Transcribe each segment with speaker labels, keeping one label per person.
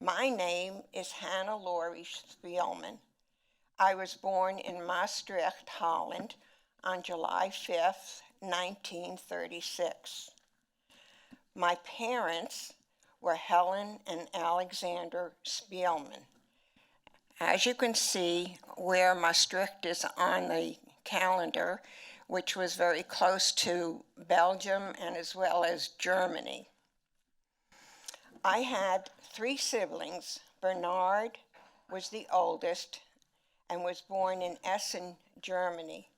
Speaker 1: My name is Hanna Schrob. I was born in Maastricht, Holland on July 5th, 1936. My parents were Helen and Alexander Spielman. As you can see where Maastricht is on the calendar, which was very close to Belgium and as well as Germany. I had 3 siblings. Bernard was the oldest and was born in Essen, Germany.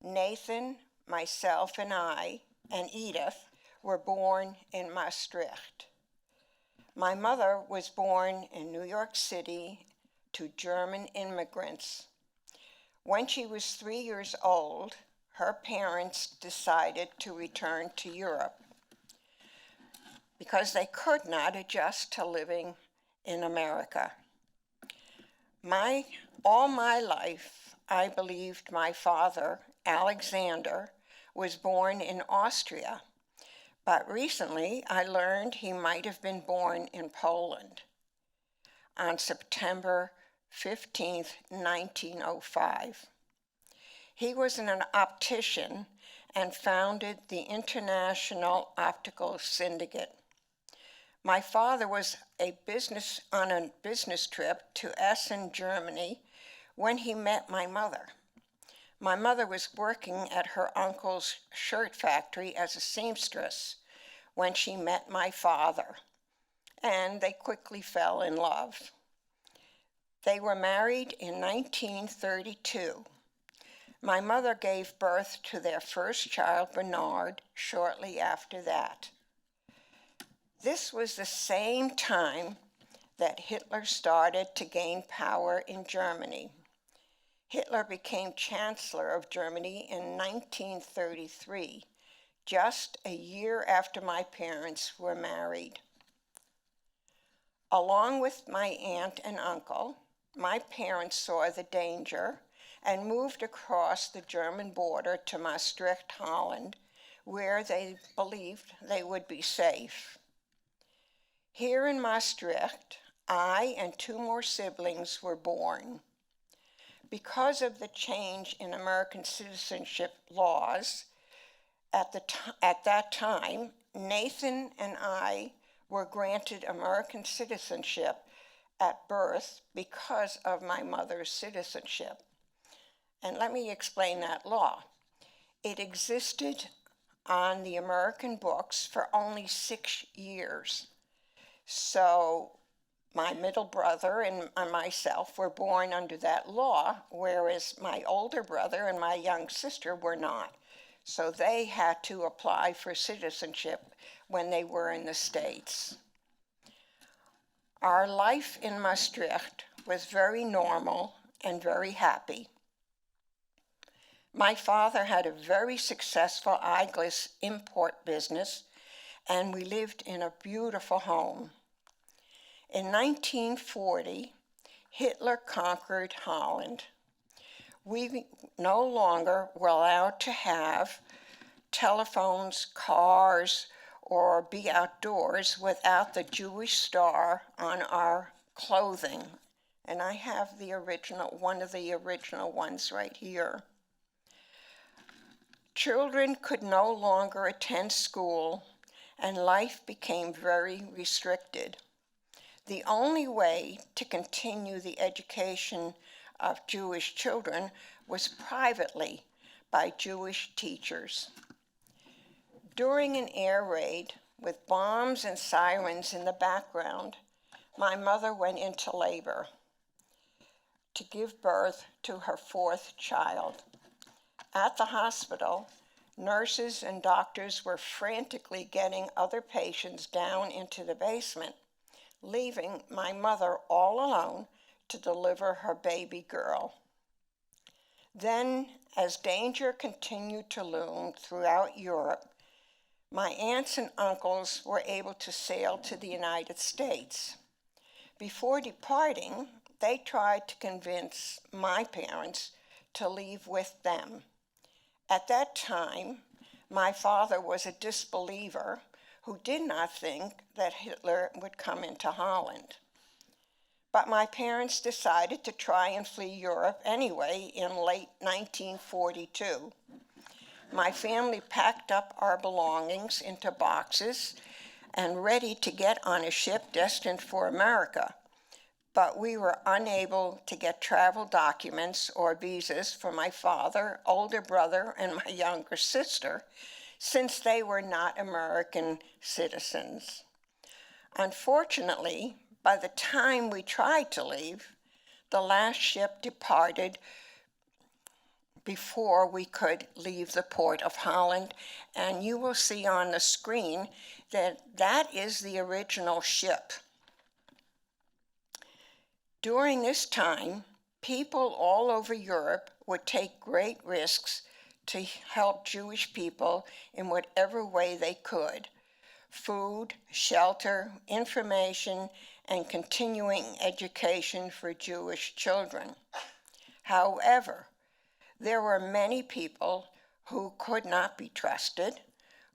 Speaker 1: Nathan, myself, and I, and Edith were born in Maastricht. My mother was born in New York City to German immigrants. When she was 3 years old, her parents decided to return to Europe because they could not adjust to living in America. All my life, I believed my father, Alexander, was born in Austria, but recently I learned he might have been born in Poland on September 15, 1905. He was an optician and founded the International Optical Syndicate. My father was on a business trip to Essen, Germany, when he met my mother. My mother was working at her uncle's shirt factory as a seamstress when she met my father, and they quickly fell in love. They were married in 1932. My mother gave birth to their first child, Bernard, shortly after that. This was the same time that Hitler started to gain power in Germany. Hitler became Chancellor of Germany in 1933, just a year after my parents were married. Along with my aunt and uncle, my parents saw the danger and moved across the German border to Maastricht, Holland, where they believed they would be safe. Here in Maastricht, I and 2 more siblings were born. Because of the change in American citizenship laws at that time, Nathan and I were granted American citizenship at birth because of my mother's citizenship. And let me explain that law. It existed on the American books for only 6 years. So my middle brother and myself were born under that law, whereas my older brother and my young sister were not. So they had to apply for citizenship when they were in the States. Our life in Maastricht was very normal and very happy. My father had a very successful eyeglass import business, and we lived in a beautiful home. In 1940, Hitler conquered Holland. We no longer were allowed to have telephones, cars, or be outdoors without the Jewish star on our clothing. And I have one of the original ones right here. Children could no longer attend school, and life became very restricted. The only way to continue the education of Jewish children was privately by Jewish teachers. During an air raid, with bombs and sirens in the background, my mother went into labor to give birth to her 4th child. At the hospital, nurses and doctors were frantically getting other patients down into the basement, leaving my mother all alone to deliver her baby girl. Then, as danger continued to loom throughout Europe, my aunts and uncles were able to sail to the United States. Before departing, they tried to convince my parents to leave with them. At that time, my father was a disbeliever who did not think that Hitler would come into Holland. But my parents decided to try and flee Europe anyway in late 1942. My family packed up our belongings into boxes and ready to get on a ship destined for America. But we were unable to get travel documents or visas for my father, older brother, and my younger sister, since they were not American citizens. Unfortunately, by the time we tried to leave, the last ship departed before we could leave the port of Holland, and you will see on the screen that that is the original ship. During this time, people all over Europe would take great risks to help Jewish people in whatever way they could: food, shelter, information, and continuing education for Jewish children. However, there were many people who could not be trusted,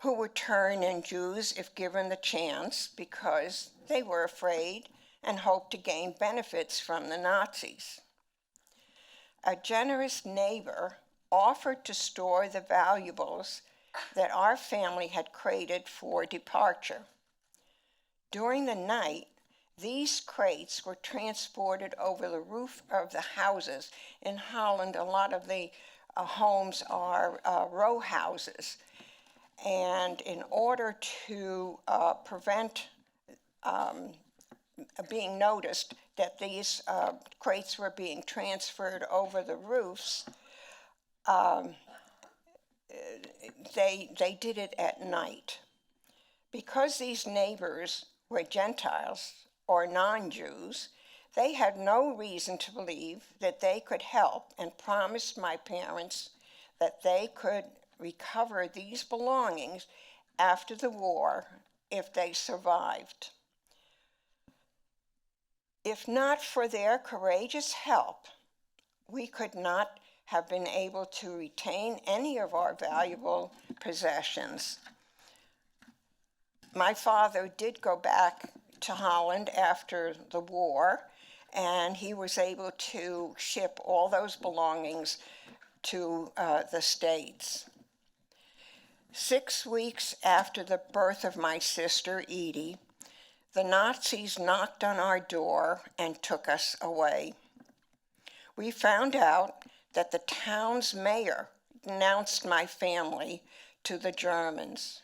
Speaker 1: who would turn in Jews if given the chance because they were afraid and hoped to gain benefits from the Nazis. A generous neighbor offered to store the valuables that our family had crated for departure. During the night, these crates were transported over the roof of the houses. In Holland, a lot of the homes are row houses. And in order to prevent being noticed that these crates were being transferred over the roofs, they did it at night. Because these neighbors were Gentiles or non-Jews, they had no reason to believe that they could help, and promised my parents that they could recover these belongings after the war if they survived. If not for their courageous help, we could not have been able to retain any of our valuable possessions. My father did go back to Holland after the war, and he was able to ship all those belongings to the States. 6 weeks after the birth of my sister, Edie, the Nazis knocked on our door and took us away. We found out that the town's mayor denounced my family to the Germans.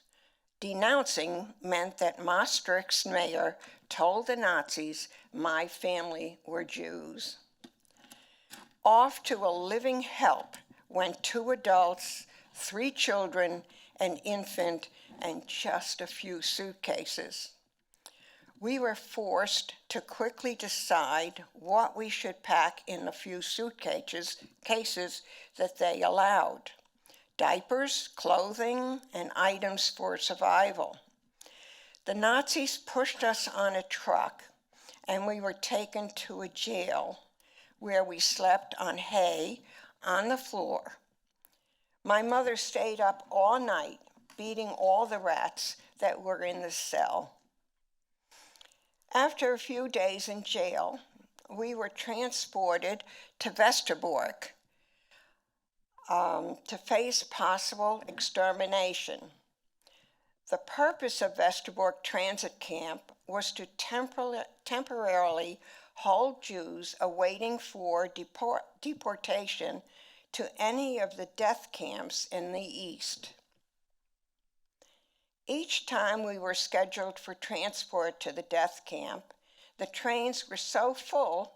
Speaker 1: Denouncing meant that Maastricht's mayor told the Nazis my family were Jews. Off to a living help went 2 adults, 3 children, an infant, and just a few suitcases. We were forced to quickly decide what we should pack in the few suitcases that they allowed: diapers, clothing, and items for survival. The Nazis pushed us on a truck, and we were taken to a jail where we slept on hay on the floor. My mother stayed up all night beating all the rats that were in the cell. After a few days in jail, we were transported to Westerbork to face possible extermination. The purpose of Westerbork Transit Camp was to temporarily hold Jews awaiting for deportation to any of the death camps in the East. Each time we were scheduled for transport to the death camp, the trains were so full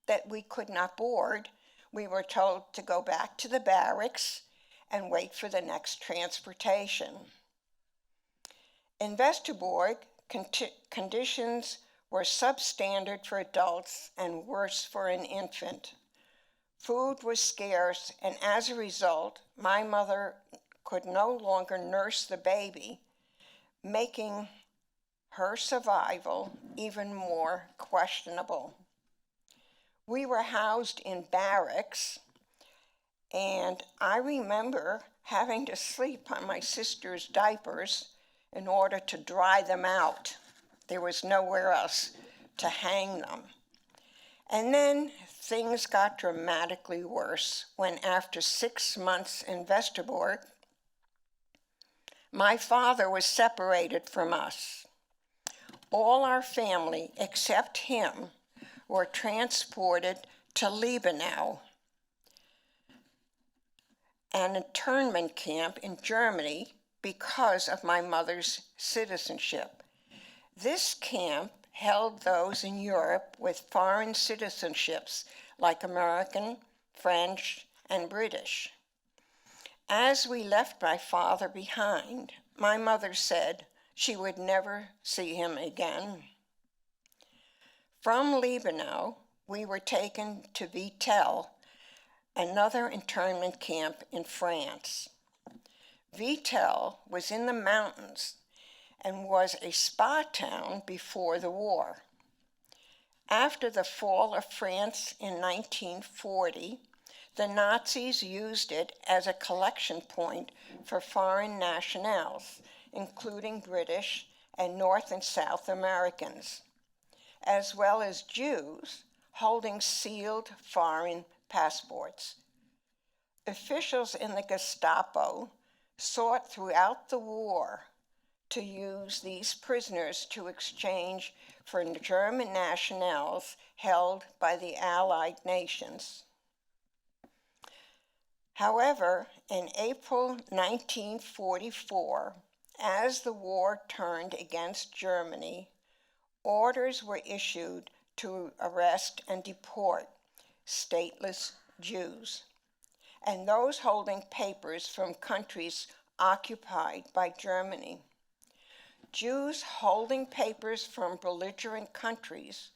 Speaker 1: that we could not board. We were told to go back to the barracks and wait for the next transportation. In Westerbork, conditions were substandard for adults and worse for an infant. Food was scarce, and as a result, my mother could no longer nurse the baby, making her survival even more questionable. We were housed in barracks, and I remember having to sleep on my sister's diapers in order to dry them out. There was nowhere else to hang them. And then things got dramatically worse when, after 6 months in Westerbork, my father was separated from us. All our family, except him, were transported to Liebenau, an internment camp in Germany, because of my mother's citizenship. This camp held those in Europe with foreign citizenships like American, French, and British. As we left my father behind, my mother said she would never see him again. From Liebenau, we were taken to Vittel, another internment camp in France. Vittel was in the mountains and was a spa town before the war. After the fall of France in 1940, the Nazis used it as a collection point for foreign nationals, including British and North and South Americans, as well as Jews holding sealed foreign passports. Officials in the Gestapo sought throughout the war to use these prisoners to exchange for German nationals held by the Allied nations. However, in April 1944, as the war turned against Germany, orders were issued to arrest and deport stateless Jews and those holding papers from countries occupied by Germany. Jews holding papers from belligerent countries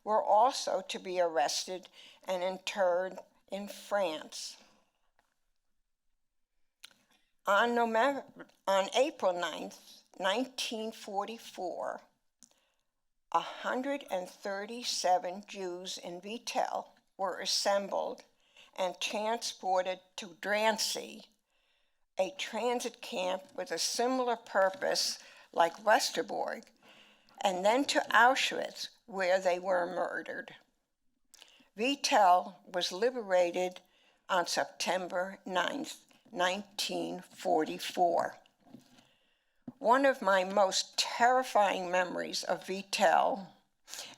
Speaker 1: were also to be arrested and interned in France. On April 9th, 1944, 137 Jews in Vittel were assembled and transported to Drancy, a transit camp with a similar purpose like Westerbork, and then to Auschwitz, where they were murdered. Vittel was liberated on September 9th, 1944. One of my most terrifying memories of Vittel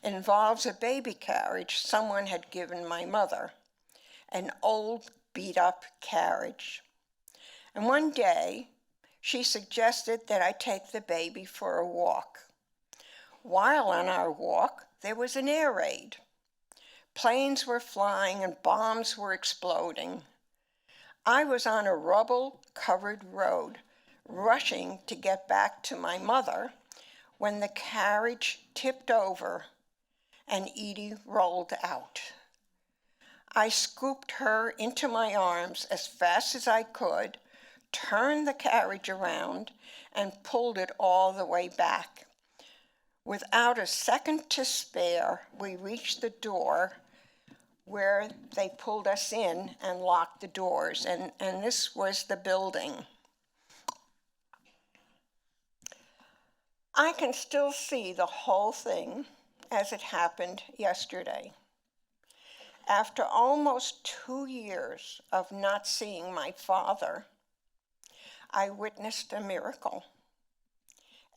Speaker 1: involves a baby carriage someone had given my mother, an old beat-up carriage. And one day, she suggested that I take the baby for a walk. While on our walk, there was an air raid. Planes were flying and bombs were exploding. I was on a rubble-covered road, rushing to get back to my mother, when the carriage tipped over and Edie rolled out. I scooped her into my arms as fast as I could, turned the carriage around, and pulled it all the way back. Without a second to spare, we reached the door where they pulled us in and locked the doors, and this was the building. I can still see the whole thing as it happened yesterday. After almost 2 years of not seeing my father, I witnessed a miracle.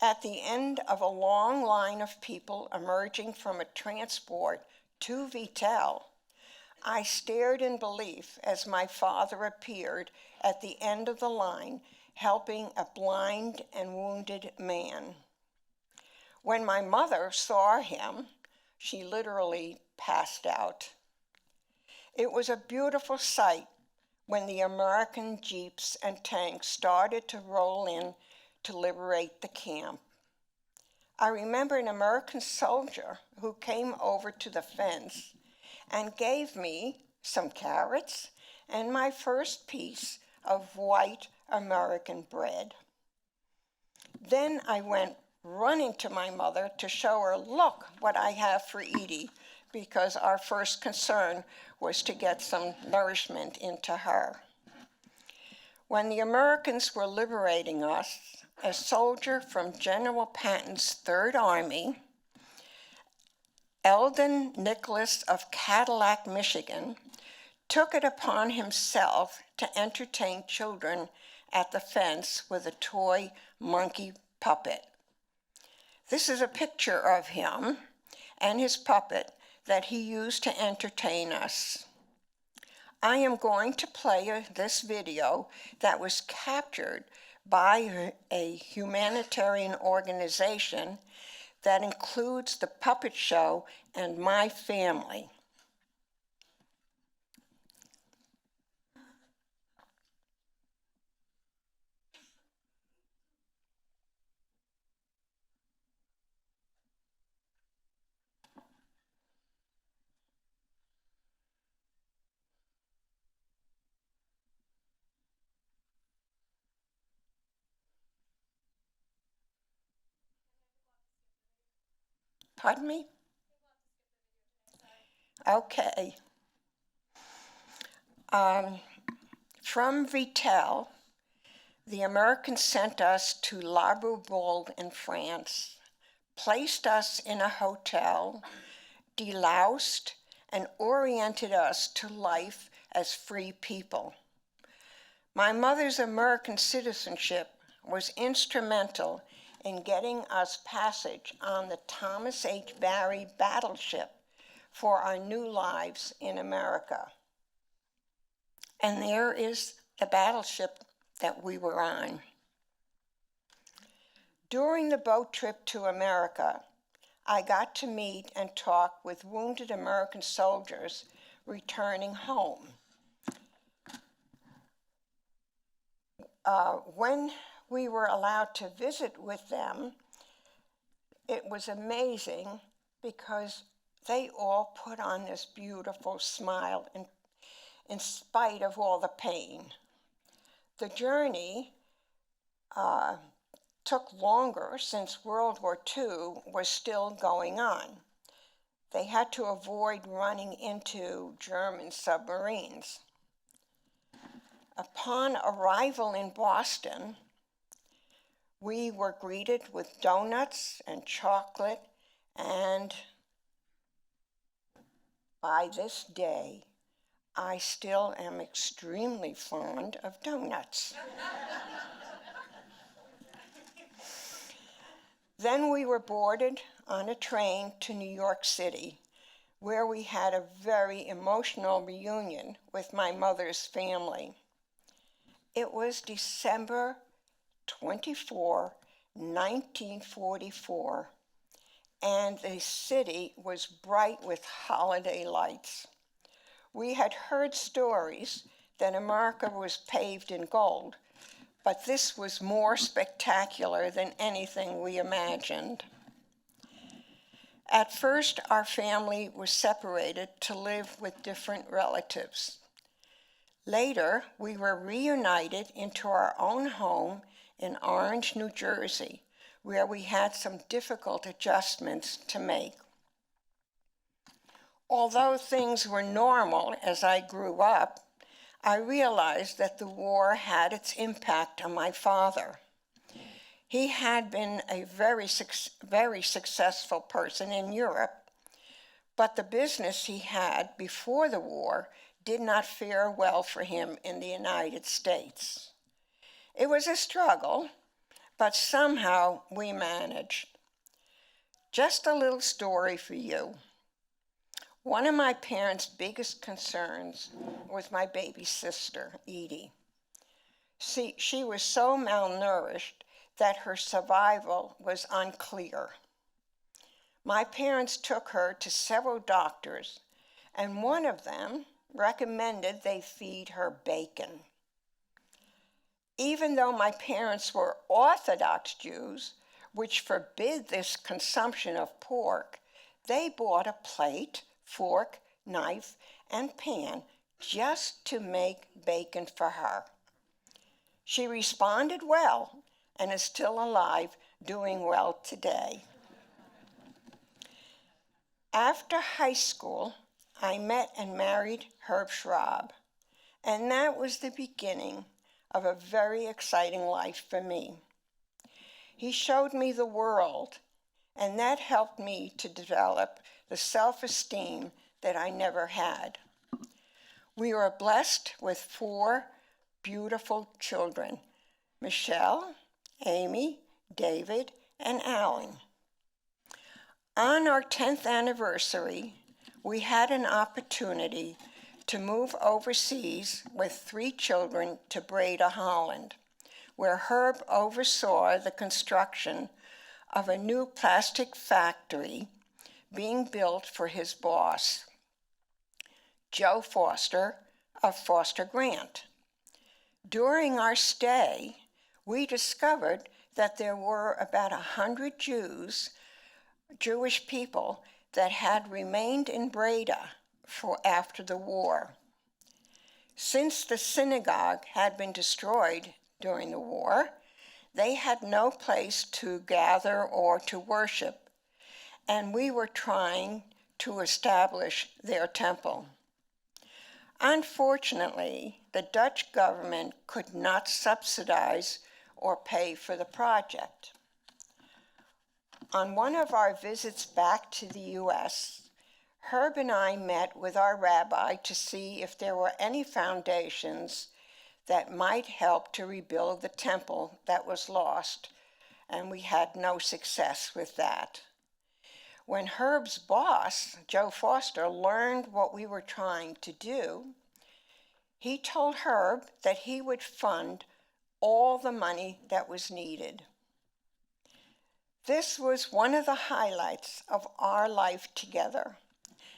Speaker 1: At the end of a long line of people emerging from a transport to Vittel, I stared in belief as my father appeared at the end of the line, helping a blind and wounded man. When my mother saw him, she literally passed out. It was a beautiful sight when the American jeeps and tanks started to roll in to liberate the camp. I remember an American soldier who came over to the fence and gave me some carrots and my first piece of white American bread. Then I went running to my mother to show her, look what I have for Edie, because our first concern was to get some nourishment into her. When the Americans were liberating us, a soldier from General Patton's Third Army Eldon Nicholas of Cadillac, Michigan, took it upon himself to entertain children at the fence with a toy monkey puppet. This is a picture of him and his puppet that he used to entertain us. I am going to play this video that was captured by a humanitarian organization that includes the puppet show and my family. Pardon me? Okay. From Vitel, the Americans sent us to La Bourboule in France, placed us in a hotel, deloused, and oriented us to life as free people. My mother's American citizenship was instrumental in getting us passage on the Thomas H. Barry battleship for our new lives in America. And there is the battleship that we were on. During the boat trip to America, I got to meet and talk with wounded American soldiers returning home. When we were allowed to visit with them, it was amazing because they all put on this beautiful smile in spite of all the pain. The journey took longer since World War II was still going on. They had to avoid running into German submarines. Upon arrival in Boston, we were greeted with donuts and chocolate, and by this day, I still am extremely fond of donuts. Then we were boarded on a train to New York City, where we had a very emotional reunion with my mother's family. It was December 24, 1944, and the city was bright with holiday lights. We had heard stories that America was paved in gold, but this was more spectacular than anything we imagined. At first, our family was separated to live with different relatives. Later, we were reunited into our own home in Orange, New Jersey, where we had some difficult adjustments to make. Although things were normal as I grew up, I realized that the war had its impact on my father. He had been a very successful person in Europe, but the business he had before the war did not fare well for him in the United States. It was a struggle, but somehow we managed. Just a little story for you. One of my parents' biggest concerns was my baby sister, Edie. See, she was so malnourished that her survival was unclear. My parents took her to several doctors, and one of them recommended they feed her bacon. Even though my parents were Orthodox Jews, which forbid this consumption of pork, they bought a plate, fork, knife, and pan just to make bacon for her. She responded well and is still alive, doing well today. After high school, I met and married Herb Schrob, and that was the beginning of a very exciting life for me. He showed me the world, and that helped me to develop the self-esteem that I never had. We were blessed with 4 beautiful children, Michelle, Amy, David, and Alan. On our 10th anniversary, we had an opportunity to move overseas with 3 children to Breda, Holland, where Herb oversaw the construction of a new plastic factory being built for his boss, Joe Foster of Foster Grant. During our stay, we discovered that there were about 100 Jewish people that had remained in Breda for after the war. Since the synagogue had been destroyed during the war, they had no place to gather or to worship, and we were trying to establish their temple. Unfortunately, the Dutch government could not subsidize or pay for the project. On one of our visits back to the U.S., Herb and I met with our rabbi to see if there were any foundations that might help to rebuild the temple that was lost, and we had no success with that. When Herb's boss, Joe Foster, learned what we were trying to do, he told Herb that he would fund all the money that was needed. This was one of the highlights of our life together.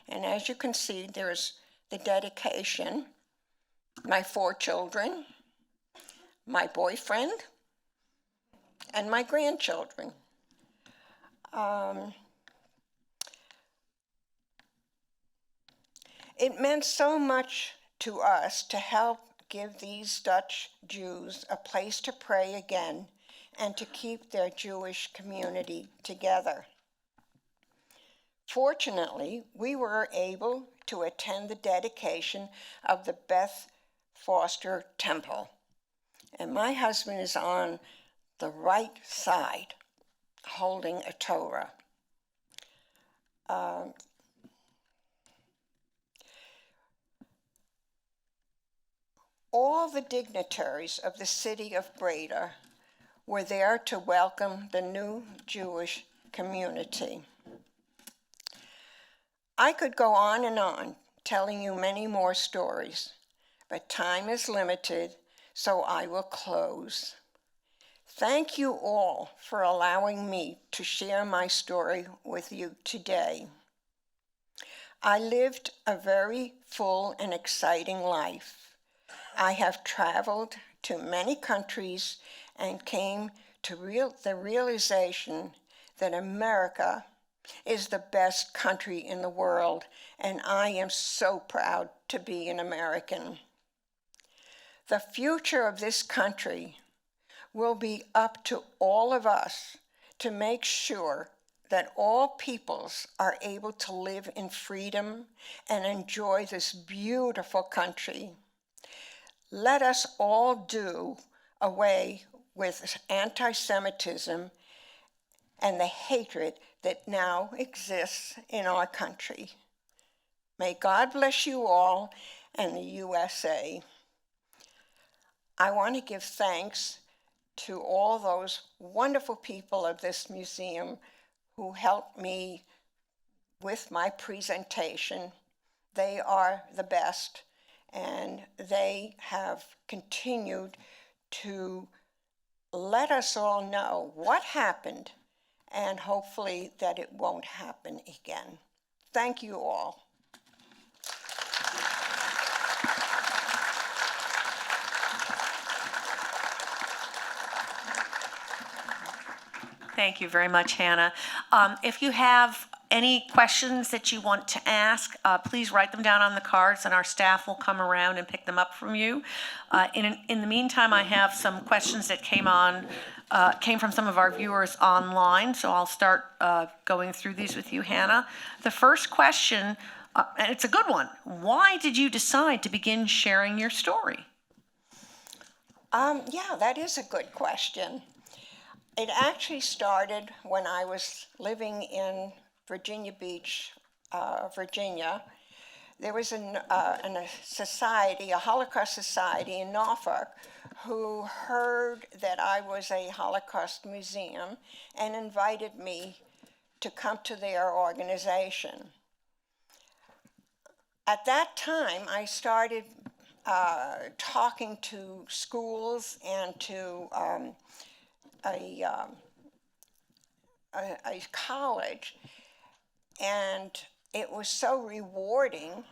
Speaker 1: And as you can see, there's the dedication, my 4 children, my boyfriend, and my grandchildren. It meant so much to us to help give these Dutch Jews a place to pray again and to keep their Jewish community together. Fortunately, we were able to attend the dedication of the Beth Foster Temple. And my husband is on the right side, holding a Torah. All the dignitaries of the city of Breda were there to welcome the new Jewish community. I could go on, telling you many more stories, but time is limited, so I will close. Thank you all for allowing me to share my story with you today. I lived a very full and exciting life. I have traveled to many countries and came to the realization that America is the best country in the world, and I am so proud to be an American. The future of this country will be up to all of us to make sure that all peoples are able to live in freedom and enjoy this beautiful country. Let us all do away with anti-Semitism and the hatred that now exists in our country. May God bless you all and the USA. I want to give thanks to all those wonderful people of this museum who helped me with my presentation. They are the best, and they have continued to let us all know what happened, and hopefully that it won't happen again. Thank you all.
Speaker 2: Thank you very much, Hannah. If you have any questions that you want to ask, please write them down on the cards and our staff will come around and pick them up from you. In the meantime, I have some questions that came from some of our viewers online, so I'll start going through these with you, Hannah. The first question, and it's a good one, why did you decide to begin sharing your story?
Speaker 1: Yeah, that is a good question. It actually started when I was living in Virginia Beach, Virginia, there was a society, a Holocaust society in Norfolk, who heard that I was a Holocaust museum and invited me to come to their organization. At that time, I started talking to schools and to a college, and it was so rewarding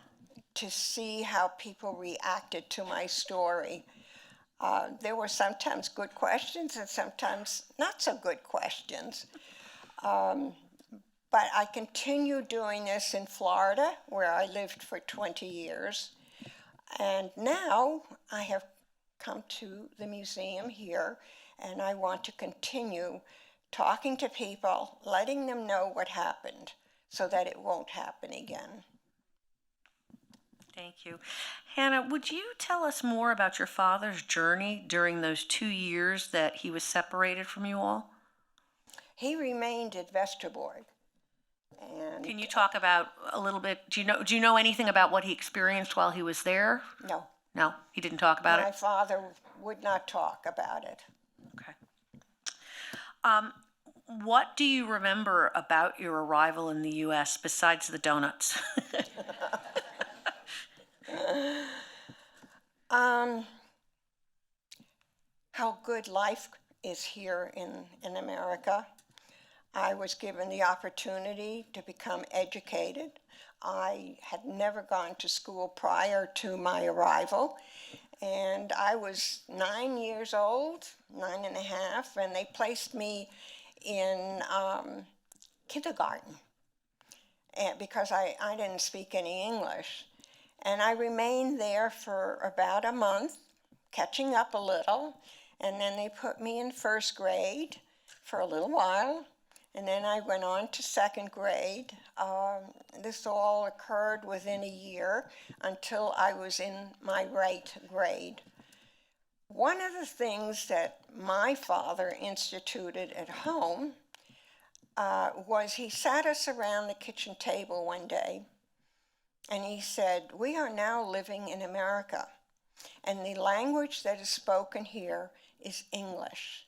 Speaker 1: to see how people reacted to my story. There were sometimes good questions and sometimes not so good questions. But I continued doing this in Florida, where I lived for 20 years. And now I have come to the museum here, and I want to continue talking to people, letting them know what happened so that it won't happen again.
Speaker 2: Thank you. Hanna, would you tell us more about your father's journey during those 2 years that he was separated from you all?
Speaker 1: He remained at Westerbork. And
Speaker 2: Can you talk about a little bit, do you know anything about what he experienced while he was there?
Speaker 1: no,
Speaker 2: No, he didn't talk about
Speaker 1: my
Speaker 2: it?
Speaker 1: father would not talk about it.
Speaker 2: Okay. What do you remember about your arrival in the U.S. besides the donuts?
Speaker 1: How good life is here in America. I was given the opportunity to become educated. I had never gone to school prior to my arrival, and I was 9 years old, 9.5, and they placed me in kindergarten because I didn't speak any English. And I remained there for about a month, catching up a little, and then they put me in first grade for a little while. And then I went on to second grade. This all occurred within a year until I was in my right grade. One of the things that my father instituted at home was he sat us around the kitchen table one day and he said, "We are now living in America, and the language that is spoken here is English.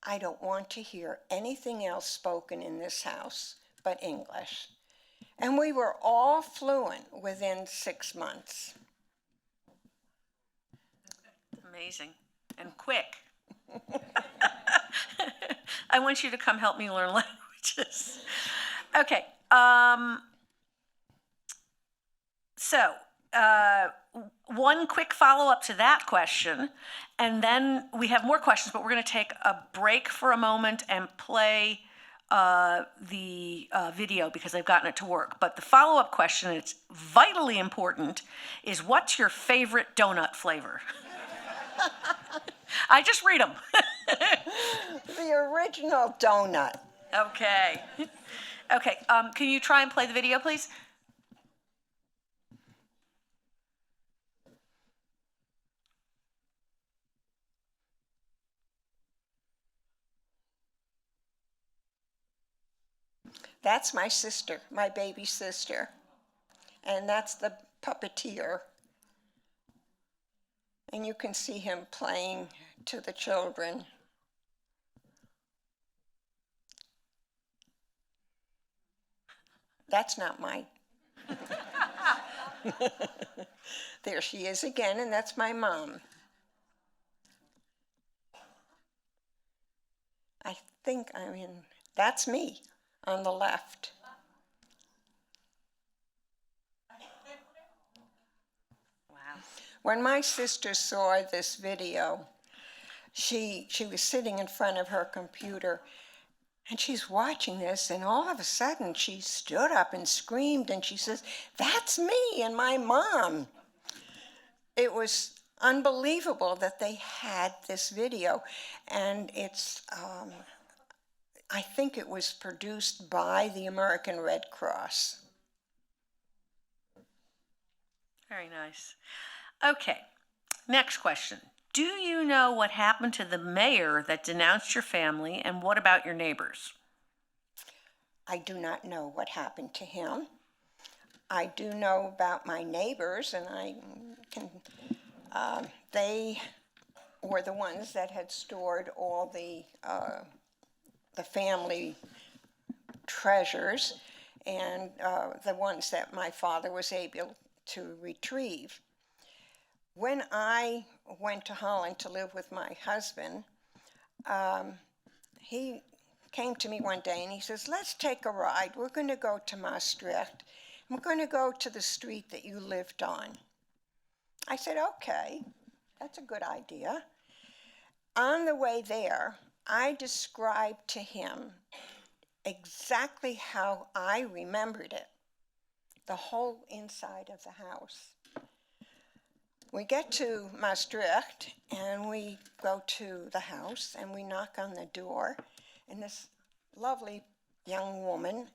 Speaker 1: I don't want to hear anything else spoken in this house but English." And we were all fluent within 6 months.
Speaker 2: Amazing and quick. I want you to come help me learn languages. Okay. So, one quick follow-up to that question, and then we have more questions, but we're going to take a break for a moment and play the video because I've gotten it to work. But the follow-up question, it's vitally important, is what's your favorite donut flavor? I just read them.
Speaker 1: The original donut.
Speaker 2: Okay. Okay, can you try and play the video, please?
Speaker 1: That's my sister, my baby sister. And that's the puppeteer. And you can see him playing to the children. That's not mine. There she is again, and that's my mom. That's me on the left.
Speaker 2: Wow.
Speaker 1: When my sister saw this video, she was sitting in front of her computer, and she's watching this, and all of a sudden she stood up and screamed, and she says, "That's me and my mom." It was unbelievable that they had this video, and I think it was produced by the American Red Cross.
Speaker 2: Very nice. Okay, next question. Do you know what happened to the mayor that denounced your family, and what about your neighbors?
Speaker 1: I do not know what happened to him. I do know about my neighbors, and I can, they were the ones that had stored all the family treasures, and the ones that my father was able to retrieve. When I went to Holland to live with my husband, he came to me one day and he says, let's take a ride. We're going to go to Maastricht. We're going to go to the street that you lived on. I said, okay, that's a good idea. On the way there, I described to him exactly how I remembered it, the whole inside of the house. We get to Maastricht, and we go to the house, and we knock on the door, and this lovely young woman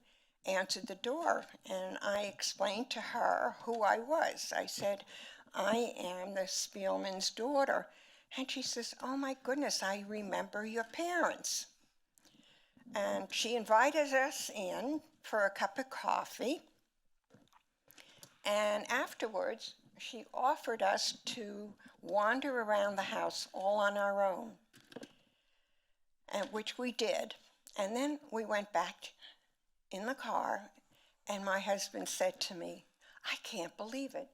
Speaker 1: answered the door, and I explained to her who I was. I said, I am the Spielman's daughter. And she says, oh my goodness, I remember your parents. And she invited us in for a cup of coffee, and afterwards, she offered us to wander around the house all on our own, and which we did. And then we went back in the car, and my husband said to me, I can't believe it.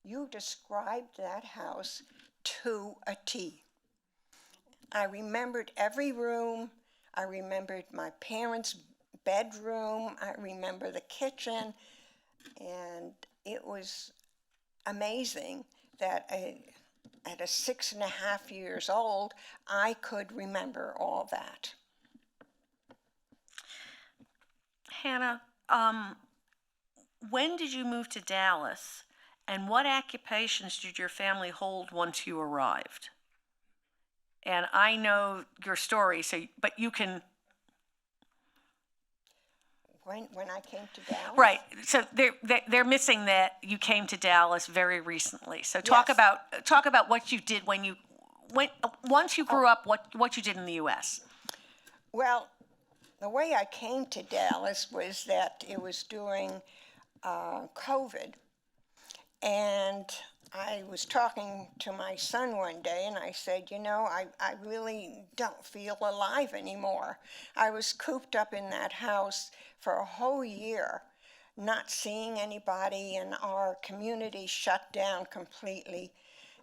Speaker 1: You described that house to a T. I remembered every room. I remembered my parents' bedroom. I remember the kitchen. And it was amazing that at a 6.5 years old, I could remember all that.
Speaker 2: Hanna, when did you move to Dallas, and what occupations did your family hold once you arrived? And I know your story, but you can.
Speaker 1: When I came to Dallas?
Speaker 2: Right. So they're missing that you came to Dallas very recently. So talk
Speaker 1: Yes.
Speaker 2: about what you did when you once you grew up. What you did in the U.S.
Speaker 1: Well, the way I came to Dallas was that it was during COVID, and I was talking to my son one day, and I said, you know, I really don't feel alive anymore. I was cooped up in that house for a whole year, not seeing anybody, and our community shut down completely,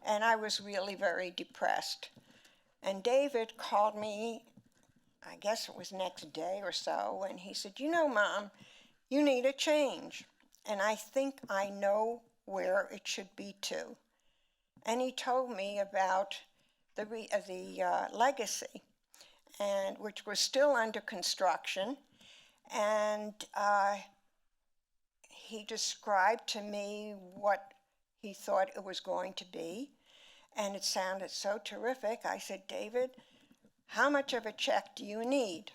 Speaker 1: and I was really very depressed. And David called me, I guess it was next day or so, and he said, you know, Mom, you need a change, and I think I know where it should be too. And he told me about the legacy, and which was still under construction, and he described to me what he thought it was going to be, and it sounded so terrific. I said, David, how much of a check do you need?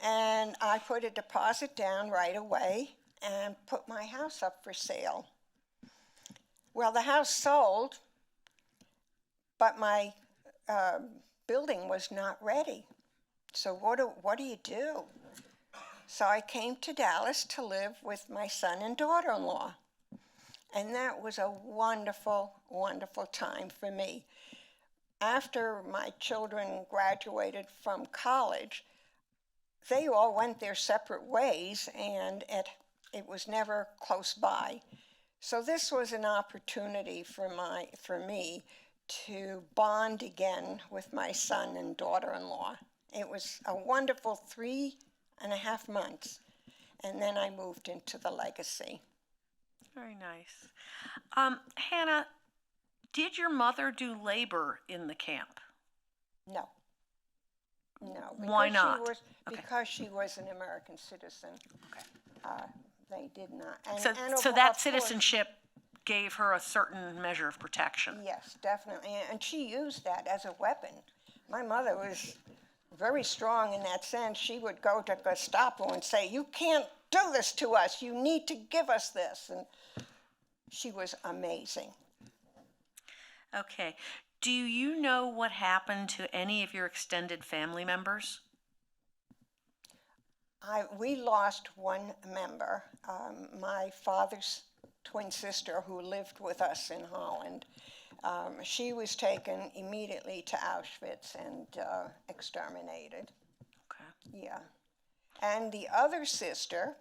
Speaker 1: And I put a deposit down right away and put my house up for sale. Well, the house sold, but my building was not ready. So what do you do? So I came to Dallas to live with my son and daughter-in-law. And that was a wonderful, wonderful time for me. After my children graduated from college, they all went their separate ways, and it was never close by. So this was an opportunity for me to bond again with my son and daughter-in-law. It was a wonderful 3.5 months, and then I moved into the legacy.
Speaker 2: Very nice. Hanna, did your mother do labor in the camp?
Speaker 1: No.
Speaker 2: Why not?
Speaker 1: Because she was an American citizen.
Speaker 2: Okay.
Speaker 1: They did not.
Speaker 2: So that citizenship gave her a certain measure of protection.
Speaker 1: Yes, definitely. And she used that as a weapon. My mother was very strong in that sense. She would go to Gestapo and say, you can't do this to us. You need to give us this. And she was amazing.
Speaker 2: Okay. Do you know what happened to any of your extended family members?
Speaker 1: We lost one member, my father's twin sister who lived with us in Holland. She was taken immediately to Auschwitz and exterminated.
Speaker 2: Okay.
Speaker 1: Yeah. And the other sister,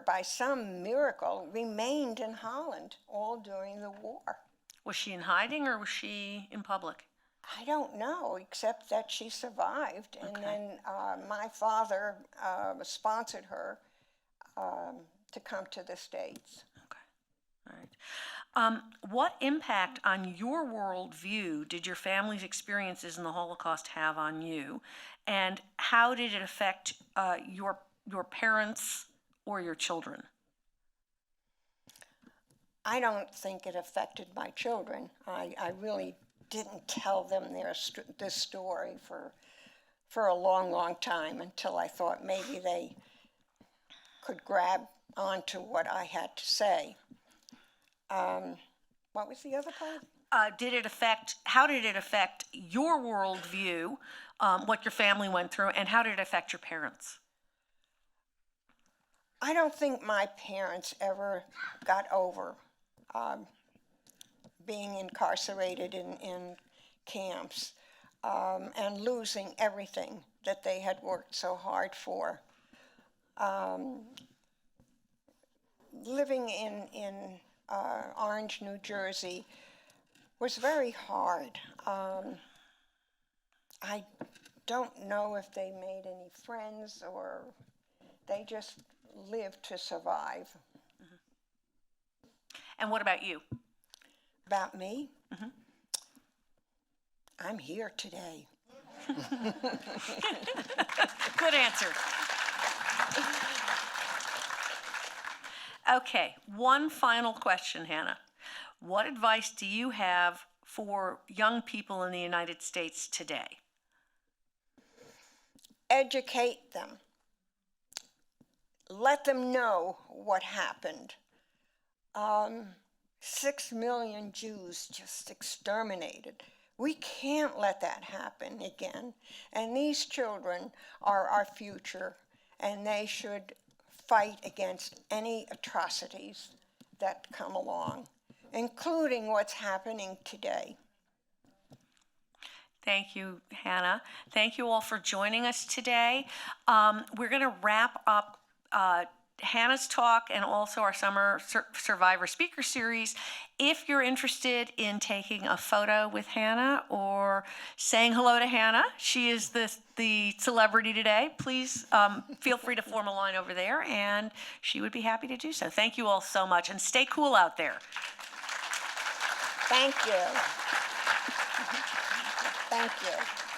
Speaker 1: by some miracle, remained in Holland all during the war.
Speaker 2: Was she in hiding or was she in public?
Speaker 1: I don't know, except that she survived. And
Speaker 2: Okay.
Speaker 1: then my father sponsored her to come to the States.
Speaker 2: Okay. All right. What impact on your worldview did your family's experiences in the Holocaust have on you? And how did it affect your parents or your children?
Speaker 1: I don't think it affected my children. I really didn't tell them this story for a long, long time until I thought maybe they could grab onto what I had to say. What was the other part?
Speaker 2: How did it affect your worldview, what your family went through, and how did it affect your parents?
Speaker 1: I don't think my parents ever got over being incarcerated in camps and losing everything that they had worked so hard for. Living in Orange, New Jersey was very hard. I don't know if they made any friends or they just lived to survive.
Speaker 2: And what about you?
Speaker 1: About me? I'm here today.
Speaker 2: Good answer. Okay, one final question, Hannah. What advice do you have for young people in the United States today?
Speaker 1: Educate them. Let them know what happened. 6 million Jews just exterminated. We can't let that happen again. And these children are our future, and they should fight against any atrocities that come along, including what's happening today.
Speaker 2: Thank you, Hannah. Thank you all for joining us today. We're going to wrap up Hannah's talk and also our Summer Survivor Speaker Series. If you're interested in taking a photo with Hannah or saying hello to Hannah, she is the celebrity today, please feel free to form a line over there and she would be happy to do so. Thank you all so much and stay cool out there.
Speaker 1: Thank you. Thank you.